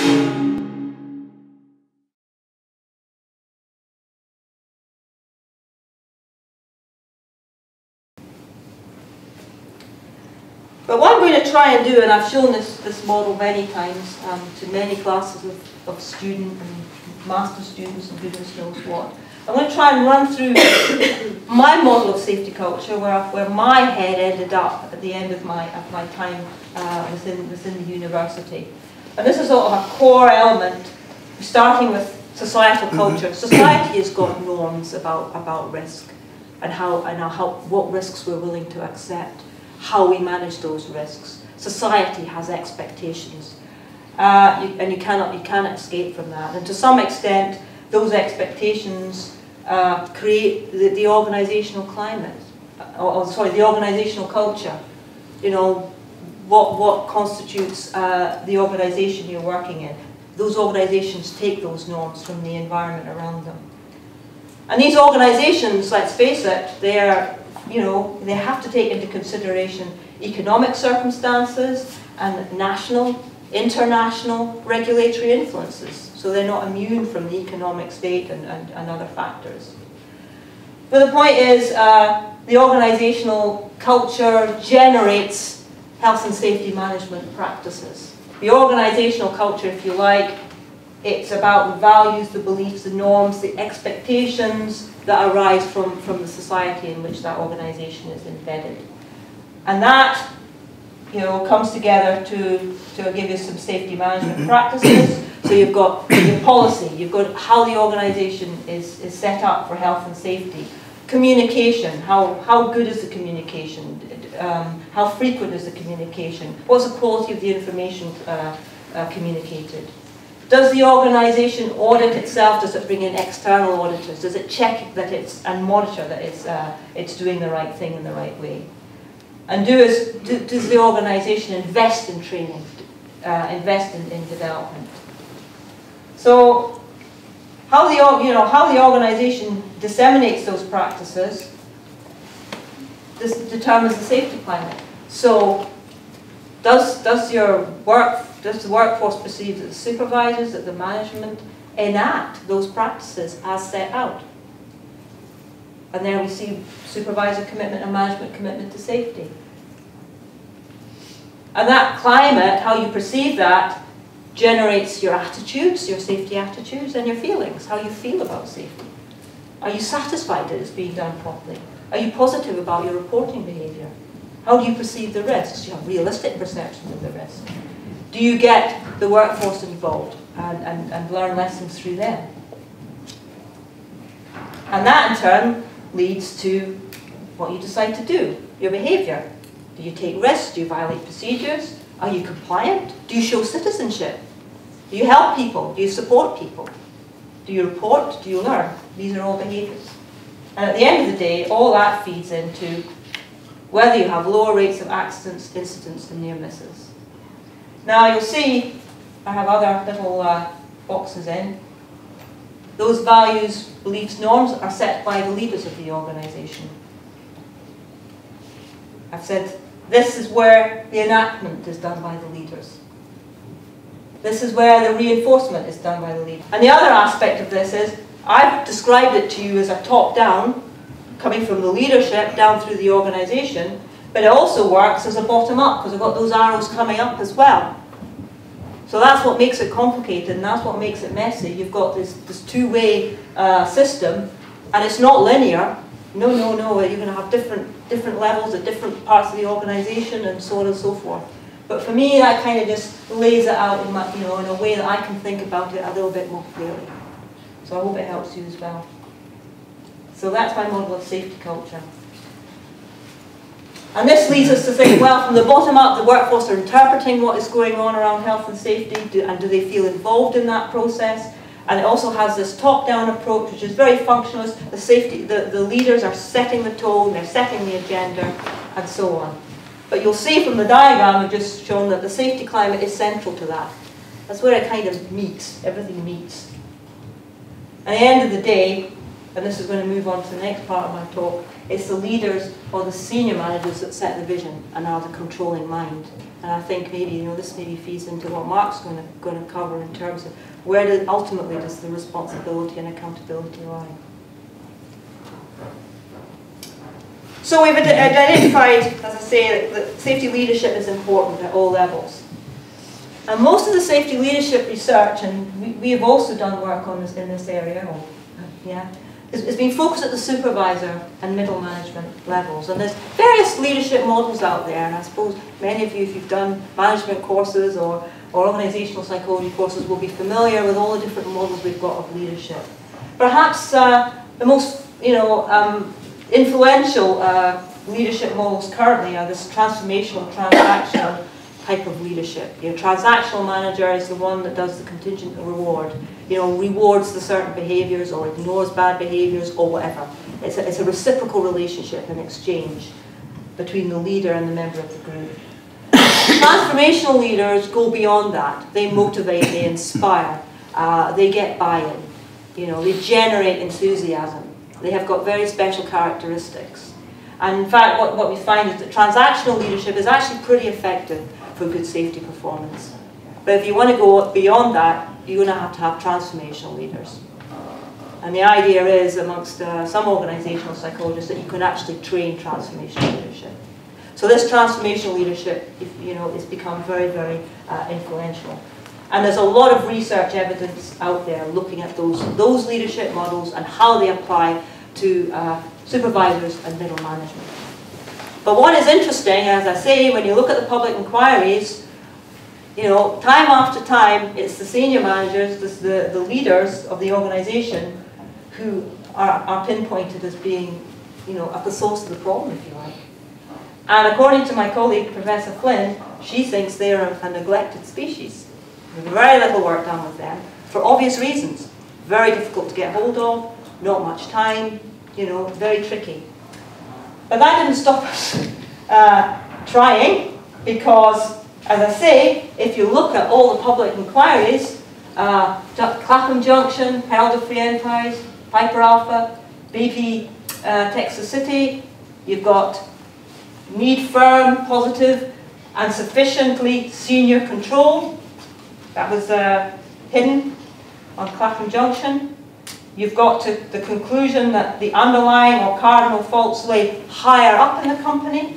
But what I'm going to try and do, and I've shown this model many times to many classes of student and master students and goodness knows what, I'm going to try and run through my model of safety culture, where my head ended up at the end of my time within the university. And this is sort of a core element, starting with societal culture. Society has got norms about risk and what risks we're willing to accept, how we manage those risks. Society has expectations, and you cannot escape from that. And to some extent, those expectations create the organisational climate, the organisational culture. You know, what constitutes the organisation you're working in. Those organisations take those norms from the environment around them. And these organisations, let's face it, they have to take into consideration economic circumstances and national, international regulatory influences. So they're not immune from the economic state and other factors. But the point is, the organisational culture generates health and safety management practices. The organisational culture, if you like, it's about the values, the beliefs, the norms, the expectations that arise from the society in which that organisation is embedded. And that, comes together to give you some safety management practices. So you've got your policy, you've got how the organisation is set up for health and safety. Communication, how good is the communication? How frequent is the communication? What's the quality of the information communicated? Does the organisation audit itself? Does it bring in external auditors? Does it check and monitor that it's doing the right thing in the right way? And does the organisation invest in training, invest in development? So how the organisation disseminates those practices, this determines the safety climate. So does the workforce perceive that the supervisors, that the management enact those practices as set out? And there we see supervisor commitment and management commitment to safety. And that climate, how you perceive that, generates your attitudes, your safety attitudes, and your feelings, how you feel about safety. Are you satisfied that it's being done properly? Are you positive about your reporting behaviour? How do you perceive the risks? Do you have realistic perceptions of the risk? Do you get the workforce involved and learn lessons through them? And that in turn leads to what you decide to do, your behaviour. Do you take risks? Do you violate procedures? Are you compliant? Do you show citizenship? Do you help people? Do you support people? Do you report? Do you learn? These are all behaviours. And at the end of the day, all that feeds into whether you have lower rates of accidents, incidents, and near misses. Now you'll see, I have other little boxes in. Those values, beliefs, norms are set by the leaders of the organisation. I've said this is where the enactment is done by the leaders. This is where the reinforcement is done by the leaders. And the other aspect of this is, I've described it to you as a top-down, coming from the leadership down through the organisation, but it also works as a bottom-up, because I've got those arrows coming up as well. So that's what makes it complicated, and that's what makes it messy. You've got this two-way system, and it's not linear. No, you're going to have different levels at different parts of the organisation, and so on and so forth. But for me, that kind of just lays it out in, in a way that I can think about it a little bit more clearly. So I hope it helps you as well. So that's my model of safety culture. And this leads us to think, well, from the bottom up, the workforce are interpreting what is going on around health and safety, and do they feel involved in that process? And it also has this top-down approach, which is very functionalist. The leaders are setting the tone, they're setting the agenda, and so on. But you'll see from the diagram I've just shown that the safety climate is central to that. That's where it kind of meets, everything meets. At the end of the day, and this is going to move on to the next part of my talk, it's the leaders or the senior managers that set the vision and are the controlling mind. And I think maybe, you know, this maybe feeds into what Mark's going to cover in terms of where ultimately does the responsibility and accountability lie. So we've identified, as I say, that safety leadership is important at all levels. And most of the safety leadership research, and we have also done work on this in this area, has been focused at the supervisor and middle management levels. And there's various leadership models out there, and I suppose many of you, if you've done management courses or organizational psychology courses, will be familiar with all the different models we've got of leadership. Perhaps the most, influential leadership models currently are this transformational, transactional type of leadership. Your transactional manager is the one that does the contingent reward, rewards the certain behaviours or ignores bad behaviours or whatever. It's a reciprocal relationship and exchange between the leader and the member of the group. Transformational leaders go beyond that. They motivate, they inspire, they get buy-in, they generate enthusiasm. They have got very special characteristics. And in fact, what we find is that transactional leadership is actually pretty effective for good safety performance. But if you want to go beyond that, you're going to have transformational leaders. And the idea is, amongst some organizational psychologists, that you can actually train transformational leadership. So this transformational leadership, has become very, very influential. And there's a lot of research evidence out there looking at those leadership models and how they apply to supervisors and middle management. But what is interesting, as I say, when you look at the public inquiries, time after time, it's the senior managers, the leaders of the organization who are pinpointed as being, at the source of the problem, if you like. And according to my colleague, Professor Flynn, she thinks they are a neglected species. Very little work done with them, for obvious reasons. Very difficult to get hold of, not much time, very tricky. But that didn't stop us trying, because, as I say, if you look at all the public inquiries, Clapham Junction, Herald of Free Enterprise, Piper Alpha, BP Texas City, you've got need firm, positive, and sufficiently senior control. That was hidden on Clapham Junction. You've got to the conclusion that the underlying or cardinal faults lay higher up in the company.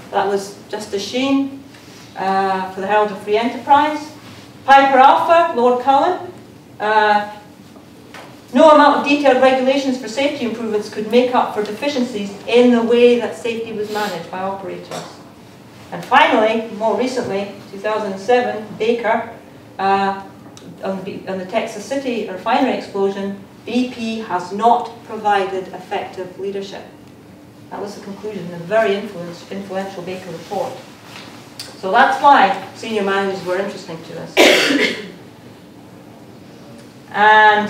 That was Justice Sheen for the Herald of Free Enterprise. Piper Alpha, Lord Cullen. No amount of detailed regulations for safety improvements could make up for deficiencies in the way that safety was managed by operators. And finally, more recently, 2007, Baker, on the Texas City refinery explosion, BP has not provided effective leadership. That was the conclusion in a very influential Baker report. So that's why senior managers were interesting to us. And,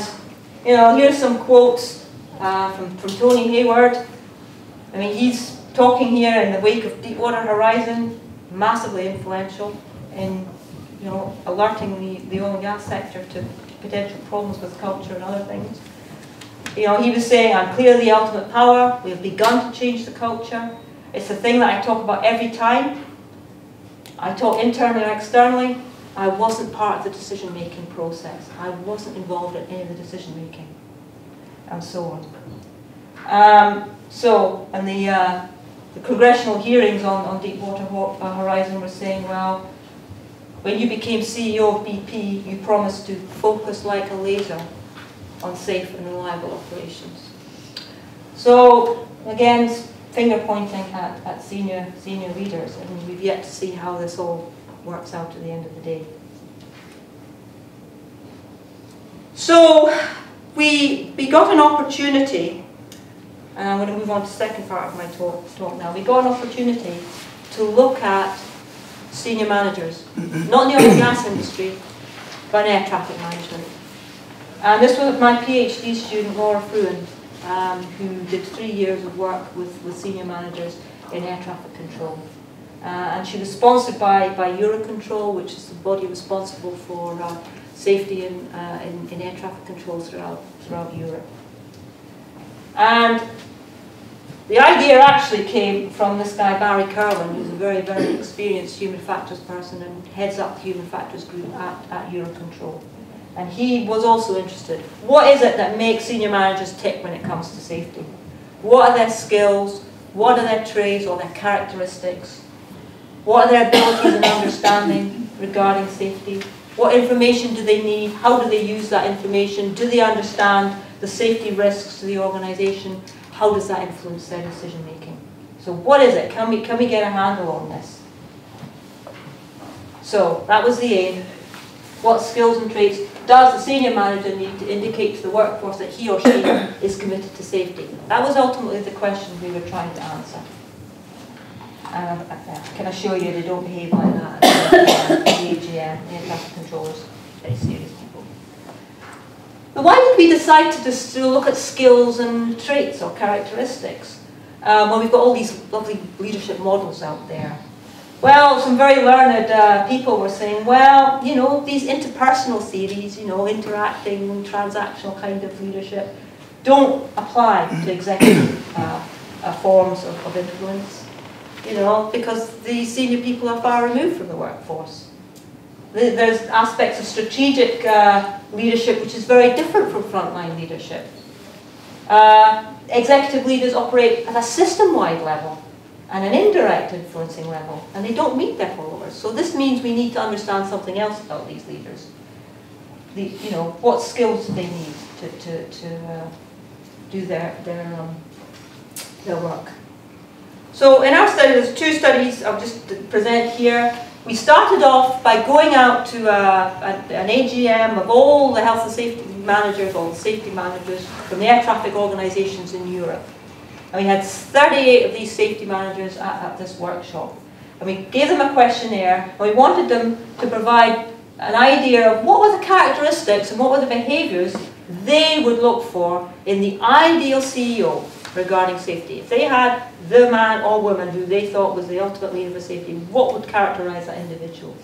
here's some quotes from Tony Hayward. I mean, he's talking here in the wake of Deepwater Horizon, massively influential in alerting the oil and gas sector to potential problems with culture and other things. He was saying, I'm clearly the ultimate power. We have begun to change the culture. It's the thing that I talk about every time. I talk internally or externally. I wasn't part of the decision-making process. I wasn't involved in any of the decision-making, and so on. And the congressional hearings on Deepwater Horizon were saying, well, when you became CEO of BP, you promised to focus like a laser on safe and reliable operations. So, again, finger pointing at senior leaders, and we've yet to see how this all works out at the end of the day. So, we got an opportunity, and I'm going to move on to the second part of my talk now. We got an opportunity to look at senior managers, not in the oil and gas industry, but in air traffic management. And this was my PhD student, Laura Fruin, who did 3 years of work with senior managers in air traffic control. And she was sponsored by Eurocontrol, which is the body responsible for safety in air traffic control throughout Europe. And the idea actually came from this guy, Barry Kerwin, who's a very, very experienced human factors person and heads up the human factors group at Eurocontrol. And he was also interested. What is it that makes senior managers tick when it comes to safety? What are their skills? What are their traits or their characteristics? What are their abilities and understanding regarding safety? What information do they need? How do they use that information? Do they understand the safety risks to the organisation? How does that influence their decision making? So what is it? Can we get a handle on this? So that was the aim. What skills and traits does the senior manager need to indicate to the workforce that he or she is committed to safety? That was ultimately the question we were trying to answer. And I can assure you they don't behave like that at the AGM, the air traffic controllers, very serious people. But why did we decide to look at skills and traits or characteristics when we've got all these lovely leadership models out there? Well, some very learned people were saying, well, you know, these interpersonal theories, you know, interacting, transactional kind of leadership, don't apply to executive forms of influence, you know, because the senior people are far removed from the workforce. There's aspects of strategic leadership which is very different from frontline leadership. Executive leaders operate at a system-wide level and an indirect influencing level, and they don't meet their followers. So this means we need to understand something else about these leaders. You know, what skills do they need to do their work. So in our study, there's two studies I'll just present here. We started off by going out to an AGM of all the health and safety managers, all the safety managers from the air traffic organisations in Europe. And we had 38 of these safety managers at this workshop. And we gave them a questionnaire, and we wanted them to provide an idea of what were the characteristics and what were the behaviours they would look for in the ideal CEO regarding safety. If they had the man or woman who they thought was the ultimate leader for safety, what would characterise that individual?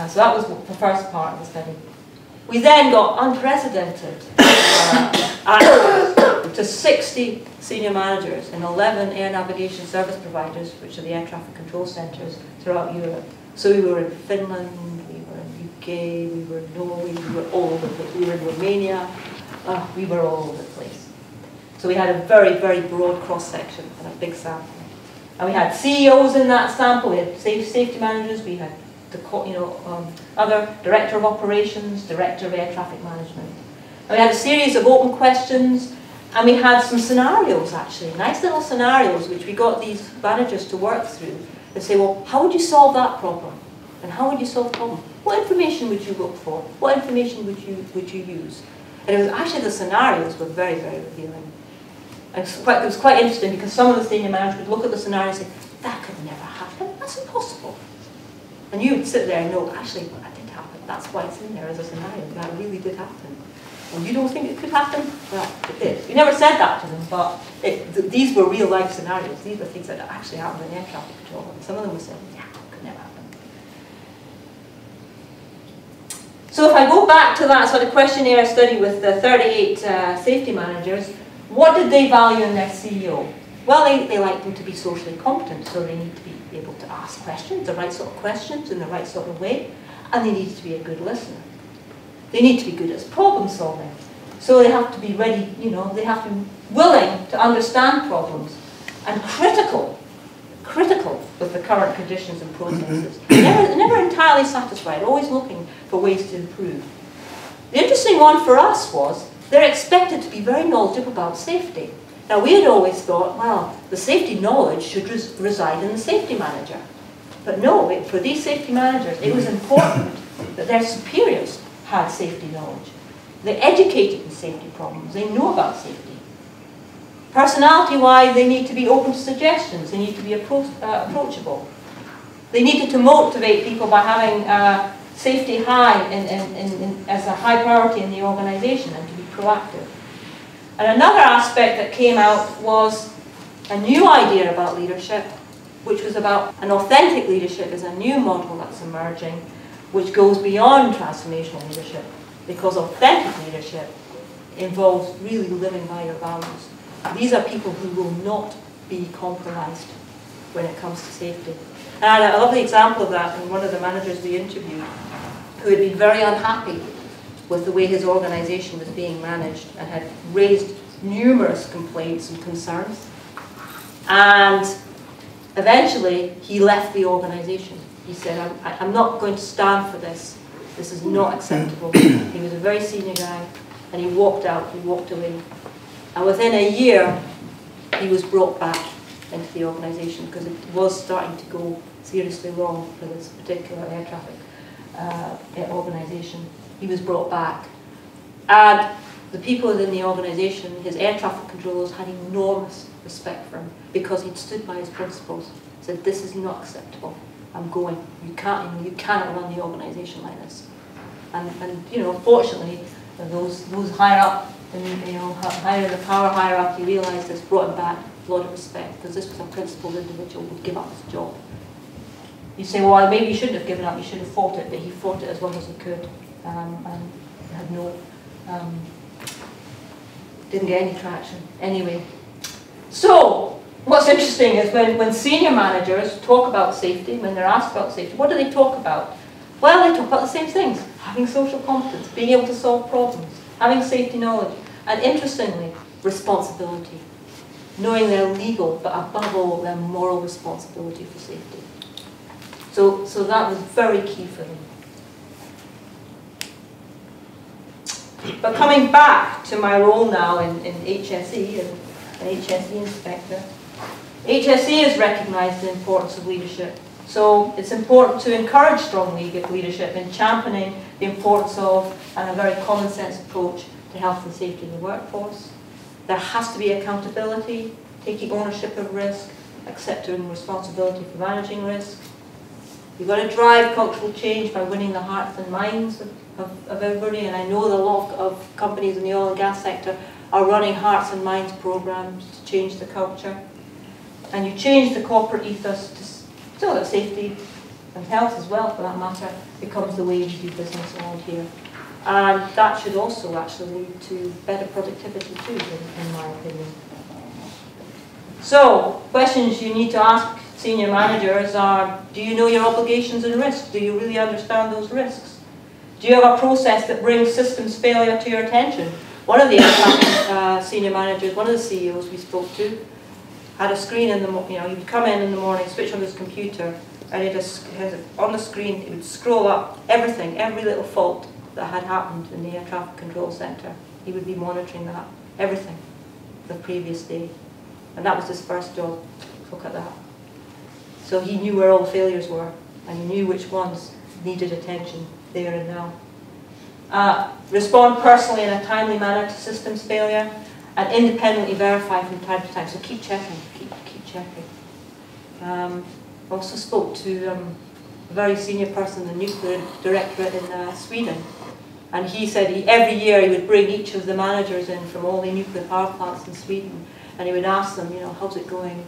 So that was the first part of the study. We then got unprecedented access to 60 senior managers in 11 air navigation service providers, which are the air traffic control centres throughout Europe. So we were in Finland, we were in UK, we were in Norway, we were all over the place. We were in Romania, we were all over the place. So we had a very, very broad cross-section and a big sample. And we had CEOs in that sample, we had safety managers, we had the other director of operations, director of air traffic management. And we had a series of open questions, and we had some scenarios actually, nice little scenarios which we got these managers to work through and say, well, how would you solve that problem? And how would you solve the problem? What information would you look for? What information would you use? And it was actually the scenarios were very, very revealing. And it was quite interesting because some of the senior managers would look at the scenario and say, that could never happen, that's impossible. And you would sit there and know, actually, that did happen. That's why it's in there as a scenario. That really did happen. And you don't think it could happen? Well, it did. We never said that to them, but these were real-life scenarios. These were things that actually happened in air traffic control. And some of them were saying, yeah, it could never happen. So if I go back to that sort of questionnaire study with the 38 safety managers, what did they value in their CEO? Well, they like them to be socially competent, so they need to be able to ask questions, the right sort of questions in the right sort of way, and they need to be a good listener. They need to be good at problem solving. So they have to be ready, you know, they have to be willing to understand problems and critical with the current conditions and processes. Never entirely satisfied, always looking for ways to improve. The interesting one for us was they're expected to be very knowledgeable about safety. Now, we had always thought, well, the safety knowledge should reside in the safety manager. But no, for these safety managers, it was important that their superiors had safety knowledge. They're educated in safety problems. They know about safety. Personality-wise, they need to be open to suggestions. They need to be approachable. They needed to motivate people by having safety high as a high priority in the organisation and to be proactive. And another aspect that came out was a new idea about leadership, which was about an authentic leadership is a new model that's emerging, which goes beyond transformational leadership, because authentic leadership involves really living by your values. these are people who will not be compromised when it comes to safety. And I had a lovely example of that in one of the managers we interviewed, who had been very unhappy with the way his organisation was being managed and had raised numerous complaints and concerns. And eventually, he left the organisation. He said, I'm not going to stand for this. This is not acceptable. He was a very senior guy, and he walked out, he walked away. And within a year, he was brought back into the organisation because it was starting to go seriously wrong for this particular air traffic organisation. He was brought back. And the people within the organisation, his air traffic controllers, had enormous respect for him because he'd stood by his principles. Said, this is not acceptable. I'm going. You cannot run the organisation like this. And you know, unfortunately, those higher up, higher in the power hierarchy, realised this, brought him back with a lot of respect because this was a principled individual who would give up his job. You say, well, maybe he shouldn't have given up. He should have fought it, but he fought it as long as he could, and had didn't get any traction. Anyway, so what's interesting is when senior managers talk about safety, when they're asked about safety, what do they talk about? Well, they talk about the same things: having social competence, being able to solve problems, having safety knowledge, and interestingly, responsibility, knowing their legal, but above all, their moral responsibility for safety. So that was very key for them. But coming back to my role now in HSE, as an HSE inspector, HSE has recognised the importance of leadership. So it's important to encourage strong leadership in championing the importance of and a very common sense approach to health and safety in the workforce. There has to be accountability, taking ownership of risk, accepting responsibility for managing risk. You've got to drive cultural change by winning the hearts and minds of everybody, and I know that a lot of companies in the oil and gas sector are running hearts and minds programs to change the culture. And you change the corporate ethos so that safety and health as well, for that matter, becomes the way we do business around here. And that should also actually lead to better productivity too, in my opinion. So, questions you need to ask senior managers are, do you know your obligations and risks? Do you really understand those risks? Do you have a process that brings systems failure to your attention? One of the senior managers, one of the CEOs we spoke to, had a screen in the morning. He would come in the morning, switch on his computer, and on the screen it would scroll up everything, every little fault that had happened in the air traffic control centre. He would be monitoring that, everything, the previous day. And that was his first job. Look at that. So he knew where all the failures were, and he knew which ones needed attention there and now. Respond personally in a timely manner to systems failure, and independently verify from time to time. So keep checking, keep checking. Also spoke to a very senior person in the nuclear directorate in Sweden, and he said every year he would bring each of the managers in from all the nuclear power plants in Sweden, and he would ask them, how's it going?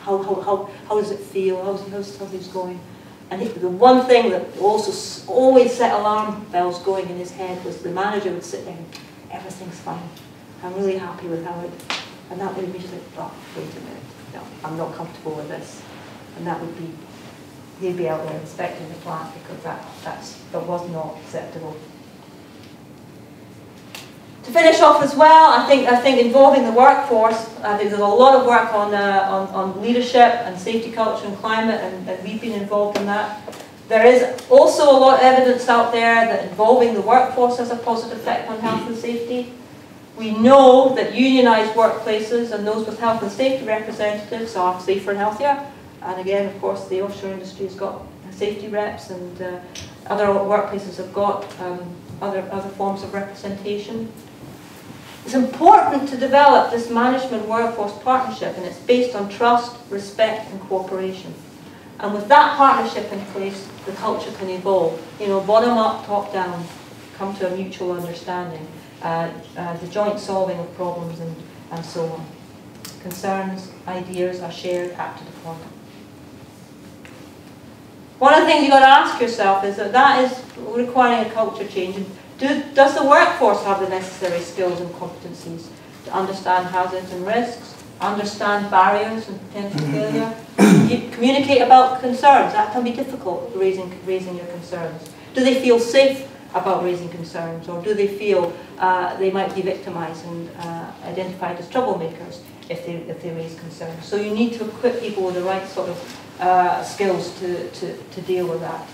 How does it feel? How's this going? And the one thing that also always set alarm bells going in his head was the manager would sit there and, everything's fine. I'm really happy with how it, and that would immediately, oh, wait a minute, no, I'm not comfortable with this. And that would be, he'd be out there inspecting the plant because that was not acceptable. To finish off as well, I think involving the workforce, I think there's a lot of work on leadership and safety culture and climate, and we've been involved in that. There is also a lot of evidence out there that involving the workforce has a positive effect on health and safety. We know that unionised workplaces and those with health and safety representatives are safer and healthier. And again, of course, the offshore industry has got safety reps, and other workplaces have got other forms of representation. It's important to develop this management workforce partnership, and it's based on trust, respect and cooperation. And with that partnership in place, the culture can evolve. Bottom up, top down, come to a mutual understanding. The joint solving of problems and so on. Concerns, ideas are shared, acted upon. One of the things you've got to ask yourself is that is requiring a culture change. And does the workforce have the necessary skills and competencies? to understand hazards and risks, understand barriers and potential failure. You communicate about concerns. That can be difficult, raising your concerns. Do they feel safe about raising concerns, or do they feel they might be victimised and identified as troublemakers if they raise concerns? So you need to equip people with the right sort of skills to deal with that.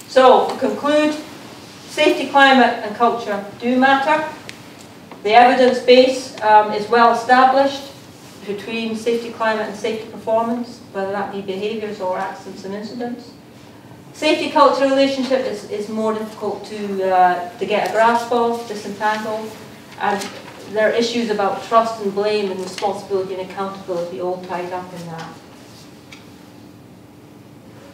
So, to conclude, safety, climate and culture do matter. The evidence base is well established between safety, climate and safety performance, whether that be behaviours or accidents and incidents. Safety culture relationship is more difficult to get a grasp of, disentangle, and there are issues about trust and blame and responsibility and accountability all tied up in that.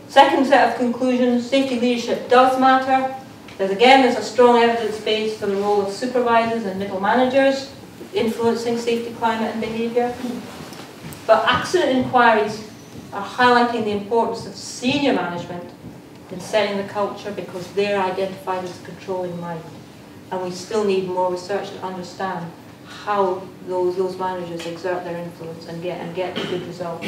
Second set of conclusions, safety leadership does matter. There's a strong evidence base for the role of supervisors and middle managers influencing safety, climate and behaviour. But accident inquiries are highlighting the importance of senior management in setting the culture, because they're identified as a controlling mind. And we still need more research to understand how those managers exert their influence and get good results.